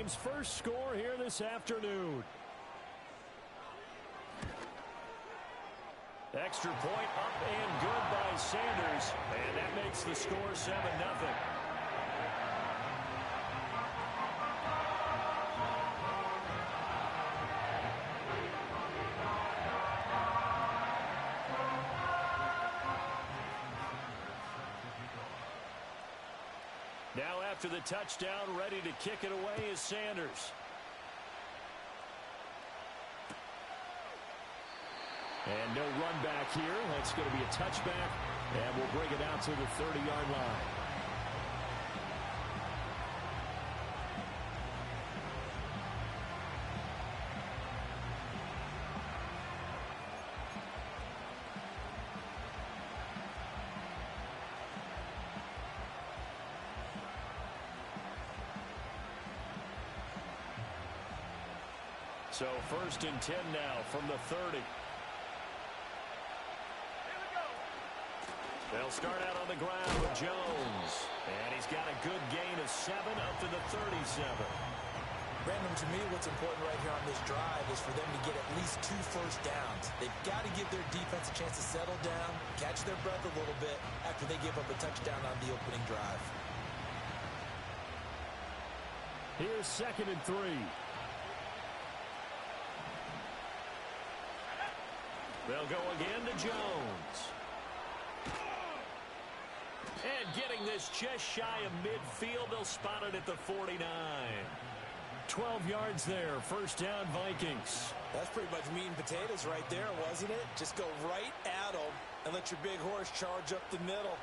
game's first score here this afternoon. Extra point up and good by Sanders, and that makes the score 7-0. Now after the touchdown, ready to kick it away is Sanders. And no run back here. That's going to be a touchback, and we'll bring it out to the 30-yard line. So 1st and 10 now from the 30. They'll start out on the ground with Jones. And he's got a good gain of 7 up to the 37. Brandon, to me, what's important right here on this drive is for them to get at least 2 first downs. They've got to give their defense a chance to settle down, catch their breath a little bit after they give up a touchdown on the opening drive. Here's 2nd and 3. They'll go again to Jones. And getting this just shy of midfield, they'll spot it at the 49. 12 yards there, 1st down Vikings. That's pretty much meat and potatoes right there, wasn't it? Just go right at them and let your big horse charge up the middle.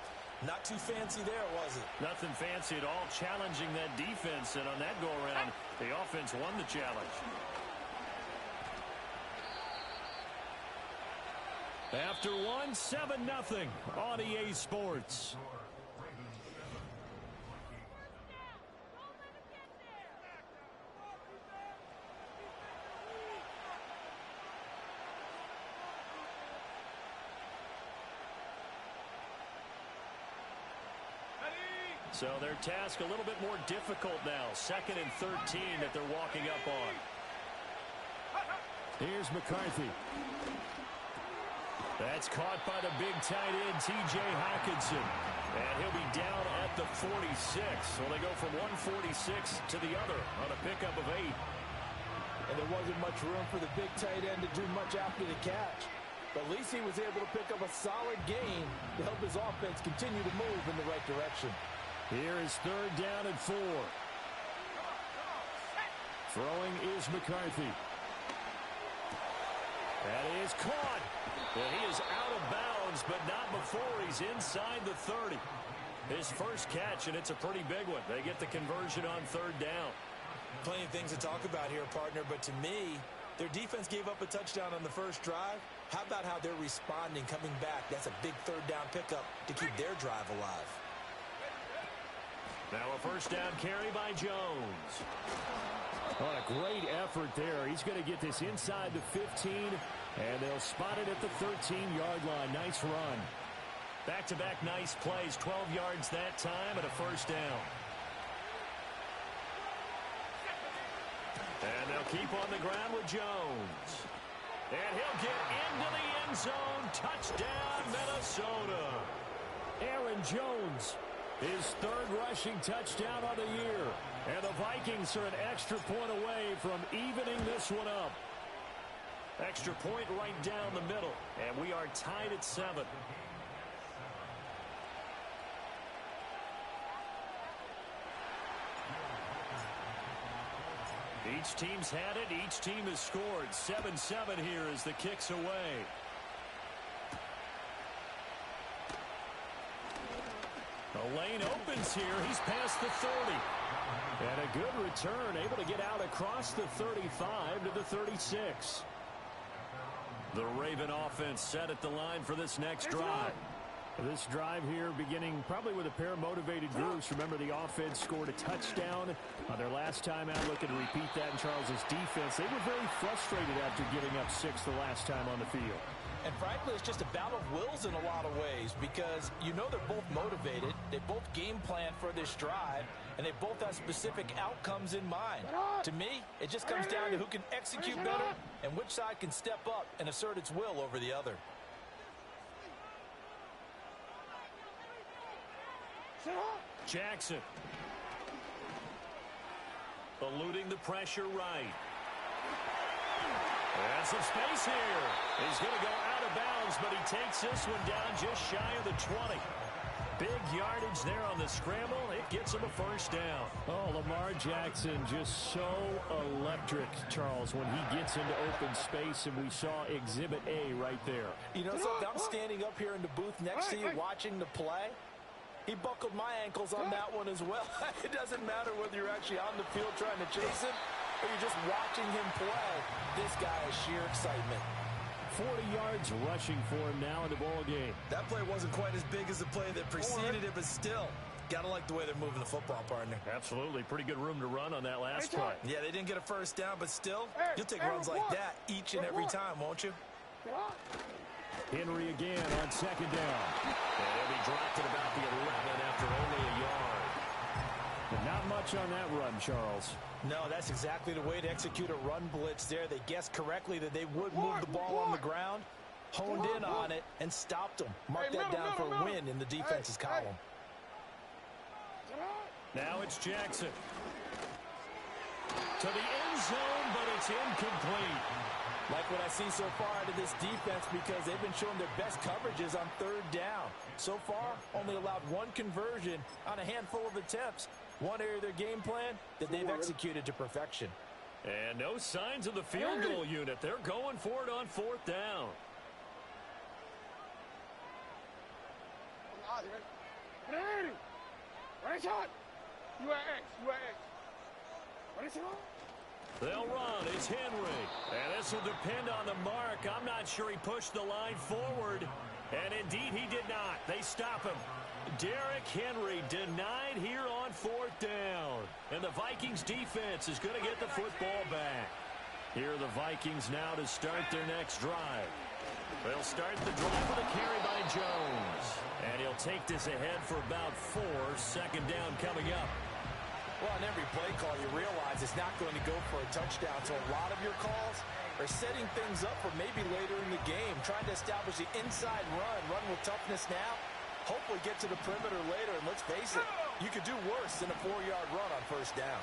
Not too fancy there, was it? Nothing fancy at all, challenging that defense, and on that go-around, the offense won the challenge. After one, 7-0 on EA Sports. So their task a little bit more difficult now. 2nd and 13 that they're walking up on. Here's McCarthy. That's caught by the big tight end, T.J. Hockenson. And he'll be down at the 46. So they go from 146 to the other on a pickup of 8. And there wasn't much room for the big tight end to do much after the catch. But at least he was able to pick up a solid gain to help his offense continue to move in the right direction. Here is 3rd down and 4. Throwing is McCarthy. That is caught. And he is out of bounds, but not before he's inside the 30. His first catch, and it's a pretty big one. They get the conversion on 3rd down. Plenty of things to talk about here, partner, but to me, their defense gave up a touchdown on the first drive. How about how they're responding, coming back? That's a big 3rd down pickup to keep their drive alive. Now a 1st down carry by Jones. What a great effort there. He's going to get this inside the 15, and they'll spot it at the 13-yard line. Nice run. Back-to-back nice plays. 12 yards that time and a 1st down. And they'll keep on the ground with Jones. And he'll get into the end zone. Touchdown, Minnesota. Aaron Jones, his 3rd rushing touchdown of the year. And the Vikings are an extra point away from evening this one up. Extra point right down the middle. And we are tied at 7. Each team's had it. Each team has scored. 7-7 here as the kick's away. The lane opens here. He's past the 30. And a good return, able to get out across the 35 to the 36. The Raven offense set at the line for this next drive. This drive here beginning probably with a pair of motivated groups. Remember, the offense scored a touchdown on their last time out. Looking to repeat that in Charles's defense. They were very frustrated after giving up 6 the last time on the field. And frankly, it's just a battle of wills in a lot of ways because you know they're both motivated. They both game plan for this drive, and they both have specific outcomes in mind. To me, it just comes down to who can execute better and which side can step up and assert its will over the other. Jackson. Eluding the pressure right. And some space here. He's going to go out of bounds, but he takes this one down just shy of the 20. Big yardage there on the scramble. It gets him a first down. Oh, Lamar Jackson just so electric, Charles, when he gets into open space, and we saw Exhibit A right there. You know something? I'm standing up here in the booth next to you watching the play. He buckled my ankles on that one as well. It doesn't matter whether you're actually on the field trying to chase him or you're just watching him play. This guy is sheer excitement. 40 yards rushing for him now in the ball game. That play wasn't quite as big as the play that preceded it, but still, gotta like the way they're moving the football, partner. Absolutely. Pretty good room to run on that last play. Yeah, they didn't get a first down, but still, you'll take runs like that each and every time, won't you? Henry again on second down. And he'll be dropped at about the 11 after only a yard. But not much on that run, Charles. No, that's exactly the way to execute a run blitz there. They guessed correctly that they would move the ball on the ground, honed in on it, and stopped them. Mark that down for a win in the defense's column. Now it's Jackson. To the end zone, but it's incomplete. Like what I see so far out of this defense because they've been showing their best coverages on third down. So far, only allowed one conversion on a handful of attempts. One area of their game plan that they've executed to perfection. And no signs of the field goal unit. They're going for it on fourth down. They'll run. It's Henry. And this will depend on the mark. I'm not sure he pushed the line forward. And indeed, he did not. They stop him. Derrick Henry denied here on fourth down. And the Vikings defense is going to get the football back. Here are the Vikings now to start their next drive. They'll start the drive with a carry by Jones. And he'll take this ahead for about 4. Second down coming up. Well, on every play call, you realize it's not going to go for a touchdown. So a lot of your calls are setting things up for maybe later in the game, trying to establish the inside run with toughness now, hopefully get to the perimeter later. And let's face it, you could do worse than a 4-yard run on first down.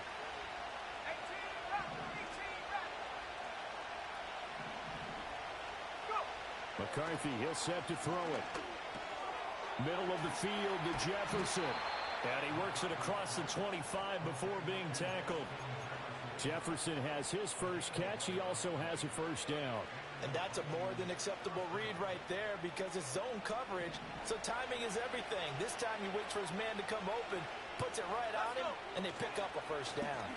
McCarthy, he'll set to throw it. Middle of the field to Jefferson. And he works it across the 25 before being tackled. Jefferson has his first catch. He also has a first down. And that's a more than acceptable read right there because it's zone coverage, so timing is everything. This time he waits for his man to come open, puts it right on him, and they pick up a first down.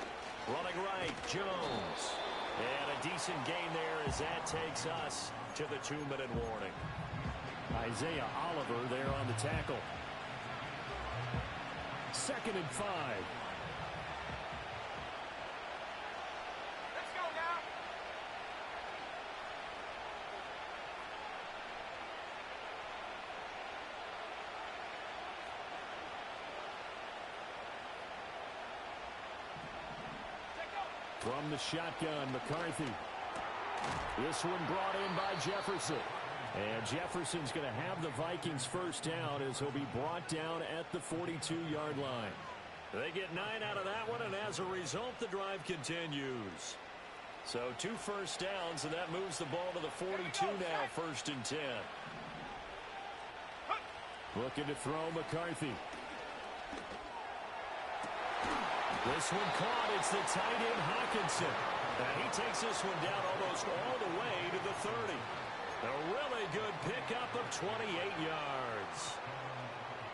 Running right, Jones. And a decent gain there as that takes us to the 2-minute warning. Isaiah Oliver there on the tackle. 2nd and 5. Let's go now. From the shotgun, McCarthy. This one brought in by Jefferson. And Jefferson's going to have the Vikings first down as he'll be brought down at the 42-yard line. They get 9 out of that one, and as a result, the drive continues. So 2 first downs, and that moves the ball to the 42 now, 1st and 10. Looking to throw McCarthy. This one caught. It's the tight end, Hawkinson. And he takes this one down almost all the way to the 30. A really good pickup of 28 yards.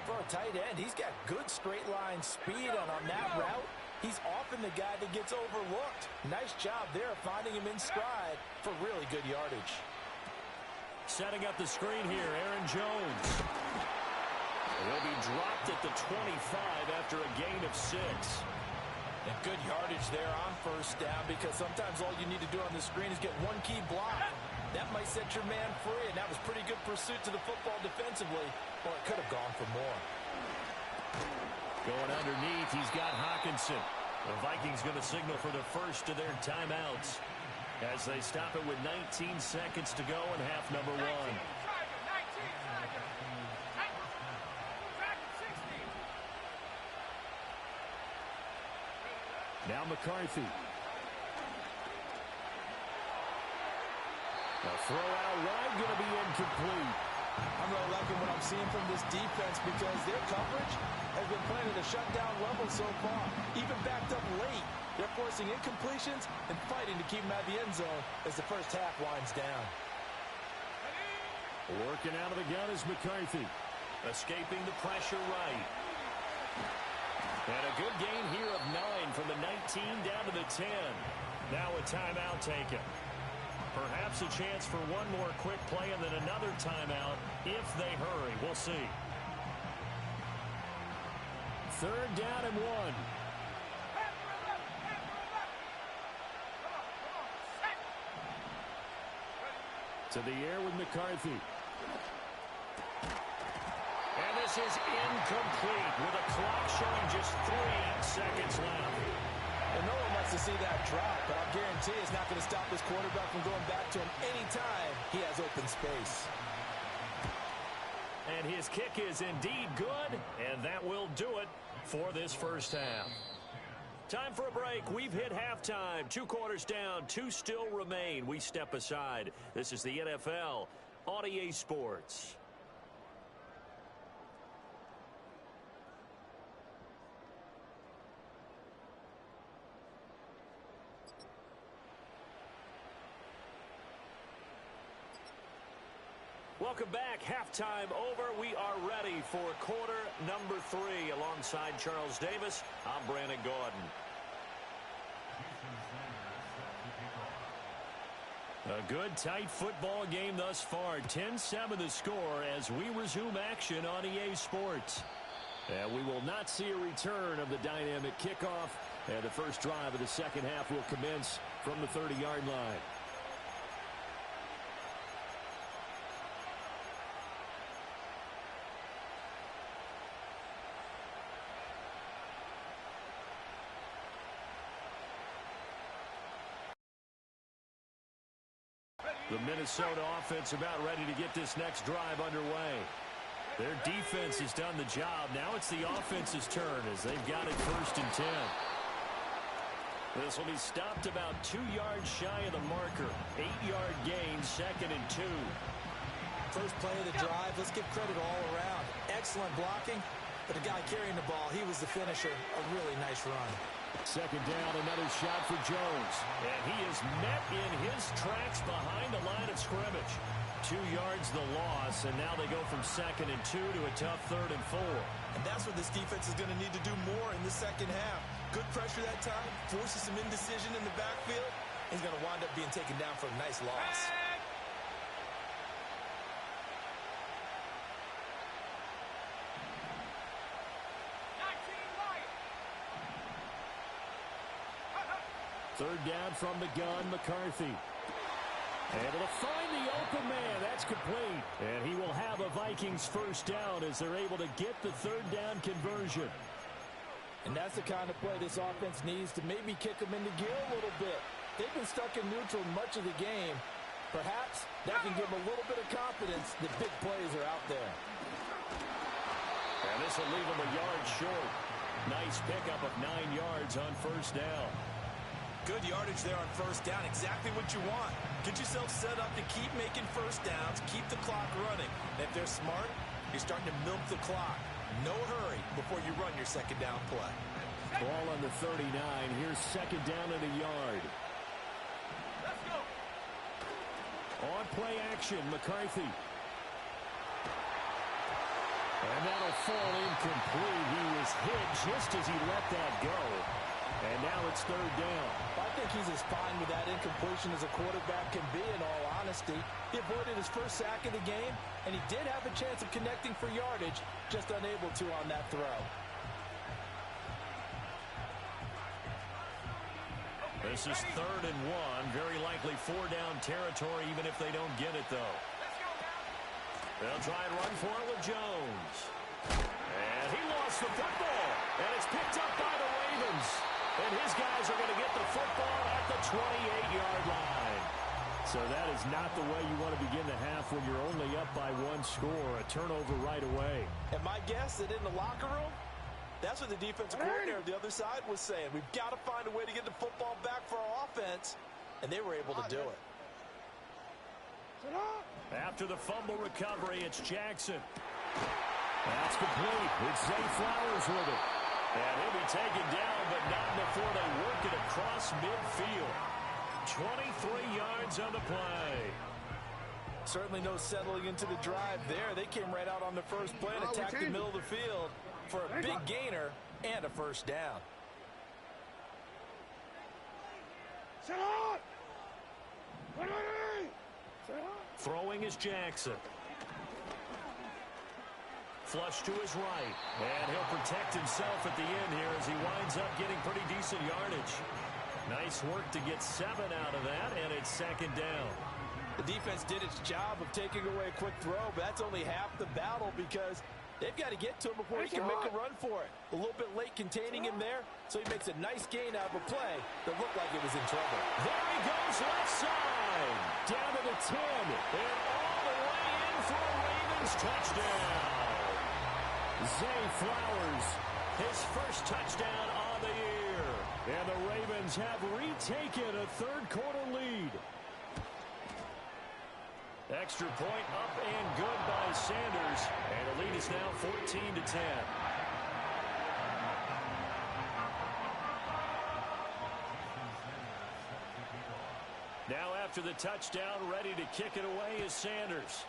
For a tight end, he's got good straight line speed, and on that route, he's often the guy that gets overlooked. Nice job there finding him in stride for really good yardage. Setting up the screen here, Aaron Jones. He'll be dropped at the 25 after a gain of 6. And good yardage there on first down because sometimes all you need to do on the screen is get one key block. That might set your man free, and that was pretty good pursuit to the football defensively, or it could have gone for more. Going underneath, he's got Hawkinson. The Vikings going to signal for the first of their timeouts as they stop it with 19 seconds to go in half number one. Now McCarthy. A throw out wide, going to be incomplete. I'm really liking what I'm seeing from this defense because their coverage has been playing at a shutdown level so far. Even backed up late, they're forcing incompletions and fighting to keep them out of the end zone as the first half winds down. Working out of the gun is McCarthy. Escaping the pressure right. And a good gain here of 9 from the 19 down to the 10. Now a timeout taken. Perhaps a chance for one more quick play and then another timeout if they hurry. We'll see. Third down and 1. To the air with McCarthy. And this is incomplete with a clock showing just 3 seconds left. And no one wants to see that drop, but I'll guarantee it's not going to stop this quarterback from going back to him anytime he has open space. And his kick is indeed good, and that will do it for this first half. Time for a break. We've hit halftime. 2 quarters down, 2 still remain. We step aside. This is the NFL on EA Sports. Welcome back. Halftime over. We are ready for quarter number 3. Alongside Charles Davis, I'm Brandon Gordon. A good, tight football game thus far. 10-7 the score as we resume action on EA Sports. And we will not see a return of the dynamic kickoff. And the first drive of the second half will commence from the 30-yard line. The Minnesota offense about ready to get this next drive underway. Their defense has done the job. Now it's the offense's turn as they've got it 1st and 10. This will be stopped about 2 yards shy of the marker. 8-yard gain, 2nd and 2. First play of the drive, let's give credit all around. Excellent blocking, but the guy carrying the ball, he was the finisher. A really nice run. Second down, another shot for Jones. And he is met in his tracks behind the line of scrimmage. 2 yards the loss, and now they go from 2nd and 2 to a tough 3rd and 4. And that's what this defense is going to need to do more in the second half. Good pressure that time, forces some indecision in the backfield. He's going to wind up being taken down for a nice loss. Third down from the gun, McCarthy. And it'll find the open man. That's complete. And he will have a Vikings first down as they're able to get the third down conversion. And that's the kind of play this offense needs to maybe kick them into gear a little bit. They've been stuck in neutral much of the game. Perhaps that can give them a little bit of confidence that big plays are out there. And this will leave them a yard short. Nice pickup of 9 yards on first down. Good yardage there on first down. Exactly what you want. Get yourself set up to keep making first downs, keep the clock running. And if they're smart, you're starting to milk the clock. No hurry before you run your second down play. Ball on the 39. Here's second down and a yard. Let's go. On play action, McCarthy. And that'll fall incomplete. He was hit just as he let that go. And now it's third down. I think he's as fine with that incompletion as a quarterback can be, in all honesty. He avoided his first sack of the game, and he did have a chance of connecting for yardage, just unable to on that throw. This is 3rd and 1. Very likely 4-down territory, even if they don't get it, though. They'll try and run for it with Jones. And he lost the football. And it's picked up by the Ravens. And his guys are going to get the football at the 28-yard line. So that is not the way you want to begin the half when you're only up by 1 score. A turnover right away. And my guess that in the locker room, that's what the defensive coordinator on the other side was saying. We've got to find a way to get the football back for our offense. And they were able to do it. After the fumble recovery, it's Jackson. That's complete. It's Zay Flowers with it. And he'll be taken down, but not before they work it across midfield. 23 yards on the play. Certainly no settling into the drive there. They came right out on the first play and attacked the middle of the field for a big gainer and a first down. Throwing is Jackson. Flush to his right. And he'll protect himself at the end here as he winds up getting pretty decent yardage. Nice work to get 7 out of that, and it's 2nd down. The defense did its job of taking away a quick throw, but that's only half the battle because they've got to get to him before he can make a run for it. A little bit late containing him there, so he makes a nice gain out of a play that looked like it was in trouble. There he goes left side. Down to the 10. And all the way in for a Ravens touchdown. Zay Flowers, his first touchdown on the year. And the Ravens have retaken a 3rd quarter lead. Extra point up and good by Sanders. And the lead is now 14-10. Now after the touchdown, ready to kick it away is Sanders.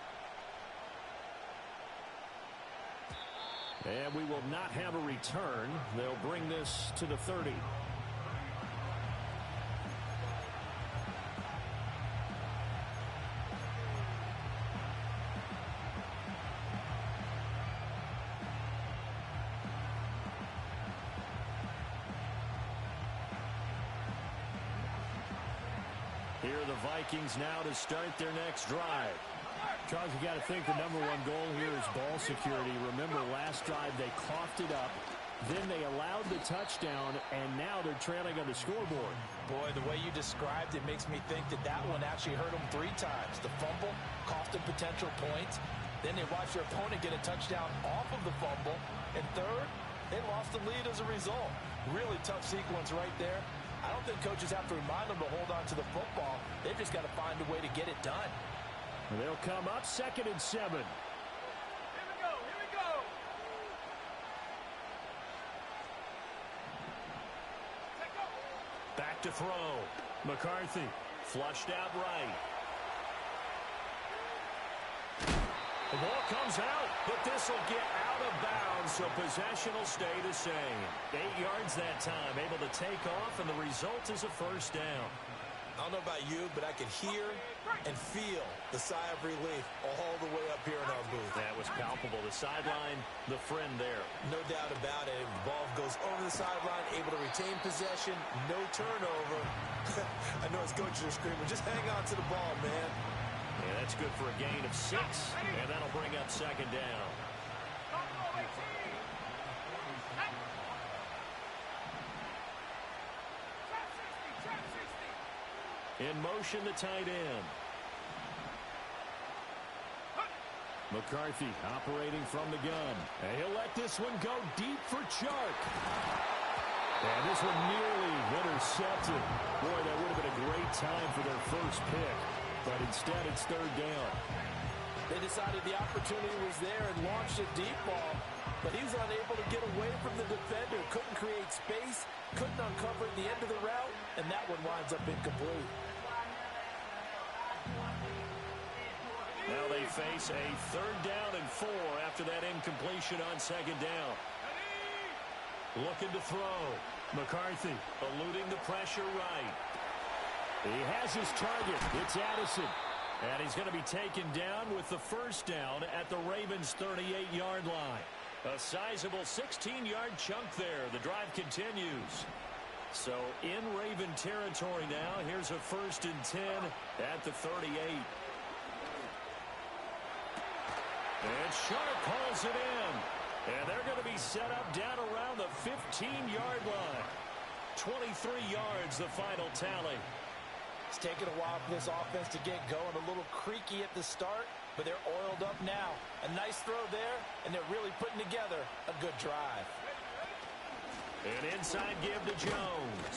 And we will not have a return. They'll bring this to the 30. Here are the Vikings now to start their next drive. Charles, you got to think the #1 goal here is ball security. Remember, last drive they coughed it up. Then they allowed the touchdown, and now they're trailing on the scoreboard. Boy, the way you described it makes me think that that one actually hurt them 3 times. The fumble cost them potential points. Then they watched their opponent get a touchdown off of the fumble. And third, they lost the lead as a result. Really tough sequence right there. I don't think coaches have to remind them to hold on to the football. They've just got to find a way to get it done. They'll come up 2nd and 7. Here we go. Here we go. Back to throw. McCarthy flushed out right. The ball comes out, but this will get out of bounds, so possession will stay the same. 8 yards that time, able to take off, and the result is a first down. I don't know about you, but I could hear and feel the sigh of relief all the way up here in our booth. That was palpable. The sideline, the friend there. No doubt about it. The ball goes over the sideline, able to retain possession, no turnover. I know his coaches are screaming, just hang on to the ball, man. Yeah, that's good for a gain of 6, and that'll bring up 2nd down. In motion, the tight end. McCarthy operating from the gun. And he'll let this one go deep for Chark. And this one nearly intercepted. Boy, that would have been a great time for their first pick. But instead, it's 3rd down. They decided the opportunity was there and launched a deep ball. But he was unable to get away from the defender. Couldn't create space. Couldn't uncover the end of the route. And that one winds up incomplete. Now they face a 3rd down and 4 after that incompletion on 2nd down. Looking to throw. McCarthy eluding the pressure right. He has his target. It's Addison. And he's going to be taken down with the first down at the Ravens' 38-yard line. A sizable 16-yard chunk there. The drive continues. So in Raven territory now. Here's a 1st and 10 at the 38. And Sharp hauls it in. And they're going to be set up down around the 15-yard line. 23 yards, the final tally. It's taken a while for this offense to get going. A little creaky at the start, but they're oiled up now. A nice throw there, and they're really putting together a good drive. An inside give to Jones.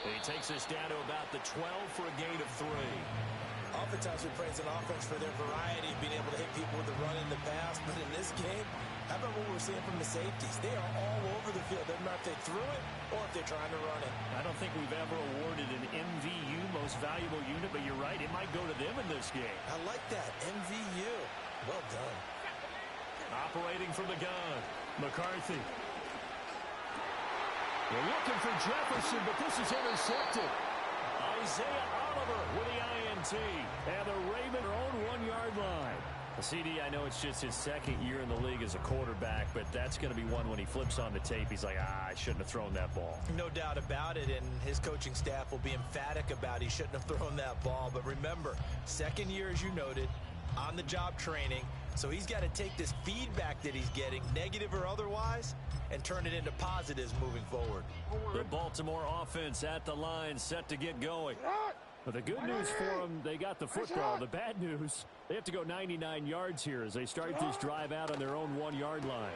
He takes us down to about the 12 for a gain of 3. Oftentimes we praise an offense for their variety, being able to hit people with the run in the pass. But in this game, how about what we're seeing from the safeties? They are all over the field. Doesn't matter if they threw it or if they're trying to run it. I don't think we've ever awarded an MVU, most valuable unit, but you're right, it might go to them in this game. I like that. MVU. Well done. Operating from the gun, McCarthy. They're looking for Jefferson, but this is intercepted. Isaiah Oliver with the INT. And the Ravens are on 1-yard line. CD, I know it's just his 2nd year in the league as a quarterback, but that's going to be one when he flips on the tape. He's like, I shouldn't have thrown that ball. No doubt about it, and his coaching staff will be emphatic about he shouldn't have thrown that ball. But remember, 2nd year, as you noted, on-the-job training. So he's got to take this feedback that he's getting, negative or otherwise, and turn it into positives moving forward. The Baltimore offense at the line, set to get going. But the good news for them, they got the football. The bad news, they have to go 99 yards here as they start this drive out on their own 1-yard line.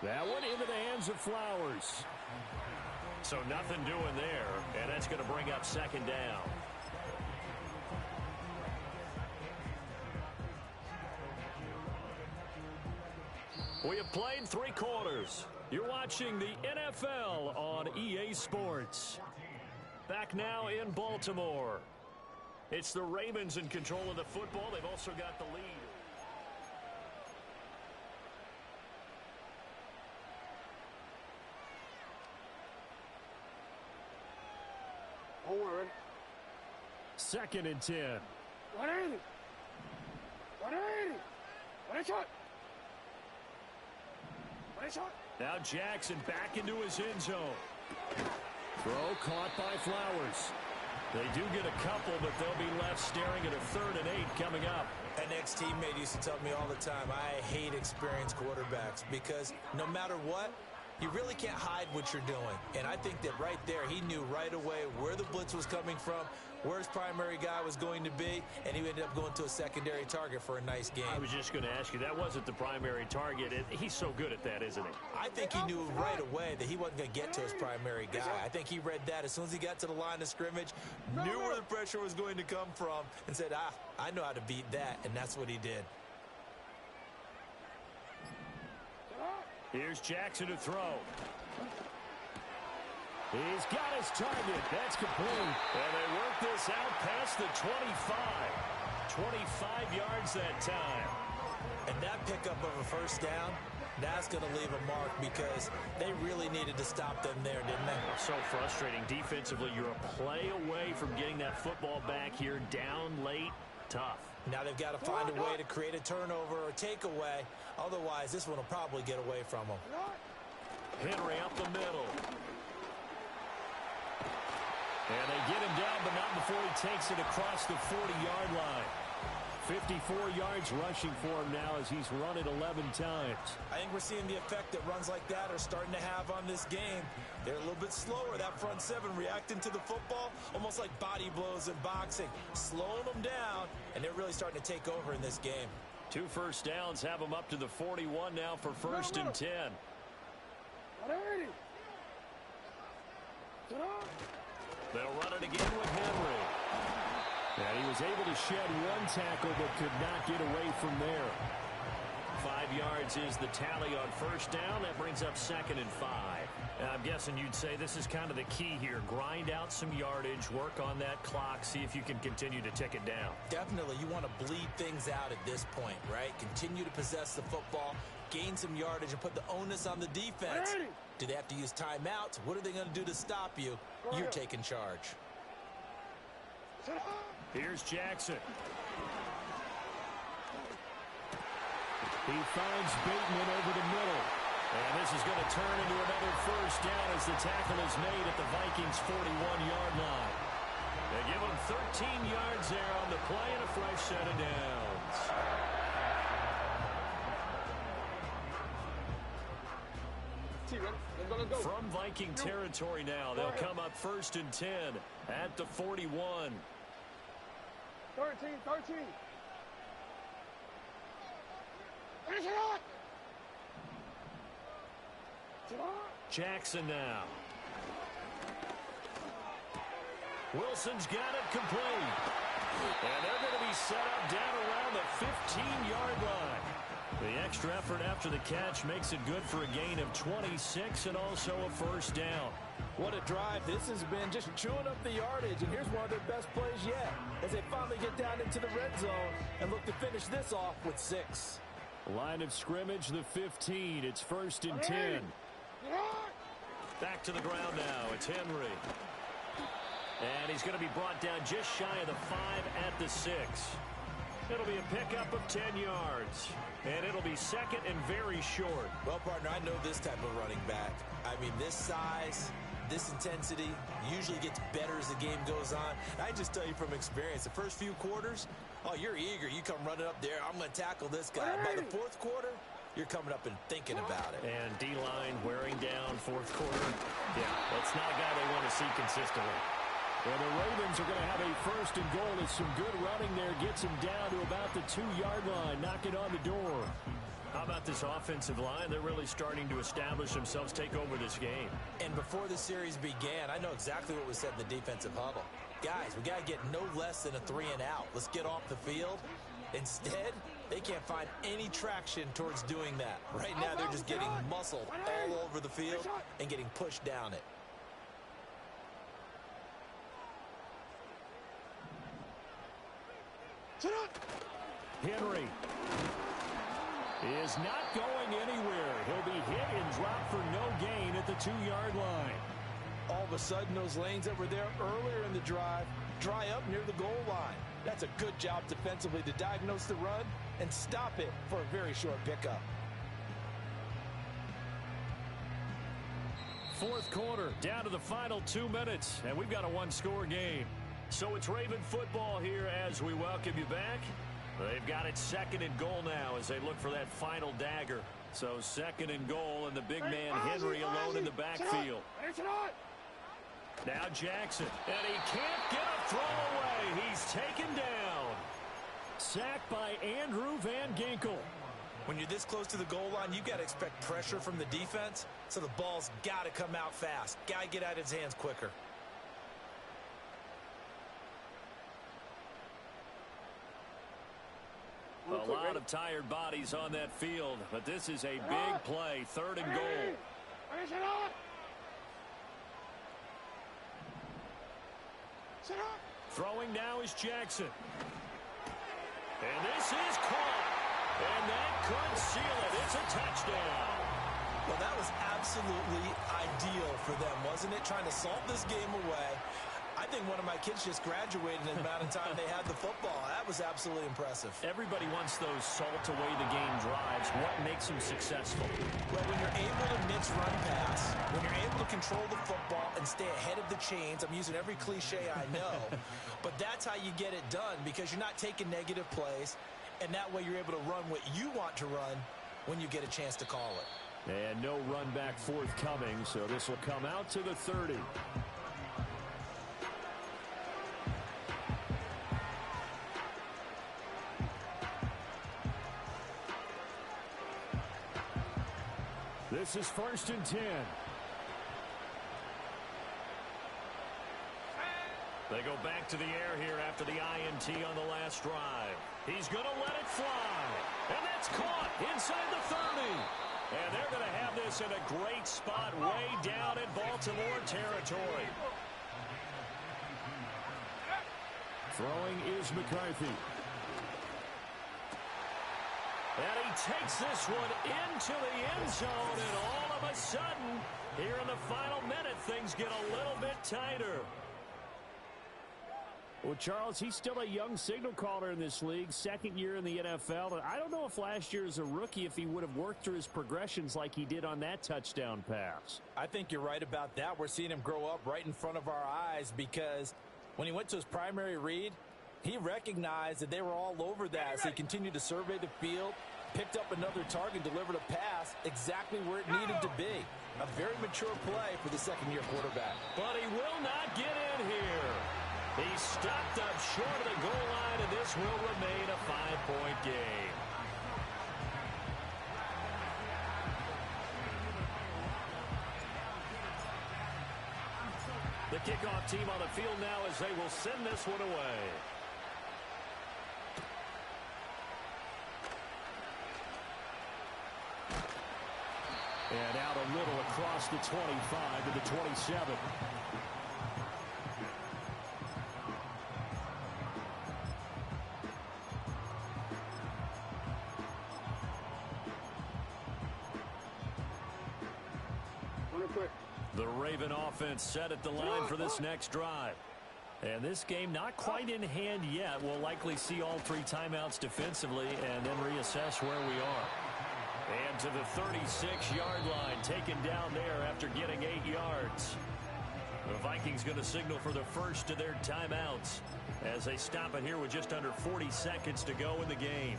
That one into the hands of Flowers. So nothing doing there, and that's going to bring up 2nd down. We have played 3 quarters. You're watching the NFL on EA Sports. Back now in Baltimore. It's the Ravens in control of the football. They've also got the lead. Forward. 2nd and 10. 180. 180. 1 shot. 1 shot. Now Jackson back into his end zone. Throw caught by Flowers. They do get a couple, but they'll be left staring at a 3rd and 8 coming up. An ex-teammate used to tell me all the time, I hate experienced quarterbacks because no matter what, you really can't hide what you're doing. And I think that right there, he knew right away where the blitz was coming from, where his primary guy was going to be, and he ended up going to a secondary target for a nice game. I was just going to ask you, that wasn't the primary target. He's so good at that, isn't he? I think he knew right away that he wasn't going to get to his primary guy. I think he read that as soon as he got to the line of scrimmage, knew where the pressure was going to come from, and said, I know how to beat that, and that's what he did. Here's Jackson to throw. He's got his target. That's complete. And they work this out past the 25. 25 yards that time. And that pickup of a 1st down, that's going to leave a mark because they really needed to stop them there, didn't they? So frustrating. Defensively, you're a play away from getting that football back here down late. Tough. Now they've got to find a way to create a turnover or takeaway. Otherwise, this one will probably get away from them. Henry up the middle. And they get him down, but not before he takes it across the 40-yard line. 54 yards rushing for him now as he's run it 11 times. I think we're seeing the effect that runs like that are starting to have on this game. They're a little bit slower, that front 7 reacting to the football, almost like body blows in boxing, slowing them down, and they're really starting to take over in this game. 2 first downs have them up to the 41 now for 1st and 10. 180. They'll run it again with Henry. And he was able to shed 1 tackle but could not get away from there. 5 yards is the tally on 1st down. That brings up 2nd and 5. And I'm guessing you'd say this is kind of the key here. Grind out some yardage, work on that clock, see if you can continue to tick it down. Definitely, you want to bleed things out at this point, right? Continue to possess the football, gain some yardage, and put the onus on the defense. Do they have to use timeouts? What are they going to do to stop you? You're taking charge. Here's Jackson. He finds Bateman over the middle. And this is going to turn into another first down as the tackle is made at the Vikings' 41-yard line. They give them 13 yards there on the play and a fresh set of downs. Let's go. From Viking territory now, they'll come up 1st and 10 at the 41. 13. Finish it on. Jackson now. Wilson's got it complete. And they're going to be set up down around the 15-yard line. The extra effort after the catch makes it good for a gain of 26 and also a first down. What a drive this has been, just chewing up the yardage. And here's one of their best plays yet as they finally get down into the red zone and look to finish this off with 6. Line of scrimmage, the 15. It's 1st and 10. Back to the ground now. It's Henry. And he's going to be brought down just shy of the 5 at the 6. It'll be a pickup of 10 yards. And it'll be second and very short. Well, partner, I know this type of running back. I mean, this size, this intensity usually gets better as the game goes on. I just tell you from experience, the first few quarters, oh, you're eager. You come running up there. I'm going to tackle this guy. By the 4th quarter, you're coming up and thinking about it. And D-line wearing down 4th quarter. Yeah, that's not a guy they want to see consistently. Well, the Ravens are going to have a 1st and goal as some good running there gets him down to about the 2-yard line. Knock it on the door. How about this offensive line? They're really starting to establish themselves, take over this game. And before the series began, I know exactly what was said in the defensive huddle. Guys, we got to get no less than a 3 and out. Let's get off the field. Instead, they can't find any traction towards doing that. Right now, they're just getting muscled all over the field and getting pushed down it. Henry is not going anywhere. He'll be hit and dropped for no gain at the 2-yard line. All of a sudden, those lanes that were there earlier in the drive dry up near the goal line. That's a good job defensively to diagnose the run and stop it for a very short pickup. 4th quarter, down to the final 2 minutes, and we've got a 1-score game. So it's Raven football here as we welcome you back. They've got it 2nd and goal now as they look for that final dagger. So 2nd and goal, and the big man Henry alone in the backfield. Now Jackson, and he can't get a throw away. He's taken down. Sacked by Andrew Van Ginkel. When you're this close to the goal line, you've got to expect pressure from the defense, so the ball's got to come out fast. Got to get out of his hands quicker. A lot of tired bodies on that field, but this is a big play, 3rd and goal. Throwing now is Jackson. And this is caught. And that could seal it. It's a touchdown. Well, that was absolutely ideal for them, wasn't it? Trying to salt this game away. I think one of my kids just graduated in the amount of time they had the football. That was absolutely impressive. Everybody wants those salt-away-the-game drives. What makes them successful? Well, when you're able to mix run pass, when you're able to control the football and stay ahead of the chains, I'm using every cliche I know, but that's how you get it done because you're not taking negative plays, and that way you're able to run what you want to run when you get a chance to call it. And no run back forthcoming, so this will come out to the 30. This is 1st and 10. They go back to the air here after the INT on the last drive. He's going to let it fly. And that's caught inside the 30. And they're going to have this in a great spot way down in Baltimore territory. Throwing is McCarthy. And he takes this one into the end zone, and all of a sudden, here in the final minute, things get a little bit tighter. Well, Charles, he's still a young signal caller in this league, second year in the NFL. And I don't know if last year as a rookie, if he would have worked through his progressions like he did on that touchdown pass. I think you're right about that. We're seeing him grow up right in front of our eyes because when he went to his primary read, he recognized that they were all over that. So he continued to survey the field, picked up another target, delivered a pass exactly where it needed to be. A very mature play for the second-year quarterback. But he will not get in here. He's stopped up short of the goal line, and this will remain a 5-point game. The kickoff team on the field now as they will send this one away. And out a little across the 25 to the 27. The Raven offense set at the line for this next drive. And this game not quite in hand yet. We'll likely see all three timeouts defensively and then reassess where we are. And to the 36-yard line, taken down there after getting 8 yards. The Vikings going to signal for the first of their timeouts as they stop it here with just under 40 seconds to go in the game.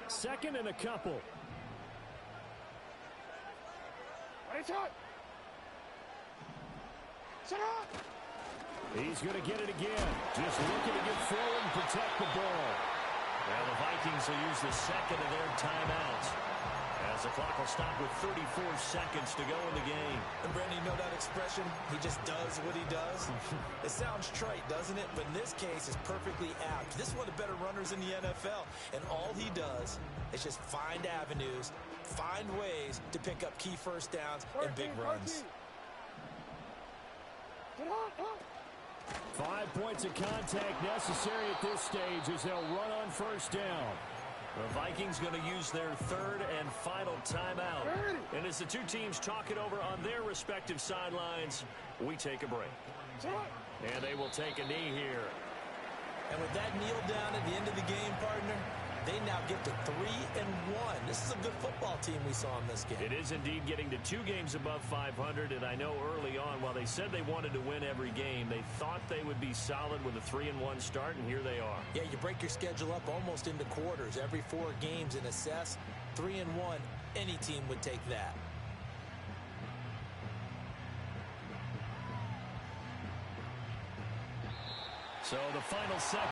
Second and a couple. He's going to get it again. Just looking to get forward and protect the ball. Now the Vikings will use the second of their timeouts as the clock will stop with 34 seconds to go in the game. And Brandon, you know that expression? He just does what he does. It sounds trite, doesn't it? But in this case, it's perfectly apt. This is one of the better runners in the NFL. And all he does is just find avenues, find ways to pick up key first downs and big runs. 5 points of contact necessary at this stage as they'll run on first down. The Vikings going to use their third and final timeout. And as the two teams talk it over on their respective sidelines, we take a break. And they will take a knee here. And with that kneel down at the end of the game, partner, they now get to 3-1. This is a good football team we saw in this game. It is indeed getting to 2 games above 500, and I know early on, while they said they wanted to win every game, they thought they would be solid with a 3-1 start, and here they are. Yeah, you break your schedule up almost into quarters, every 4 games, and assess 3-1. Any team would take that. So the final second.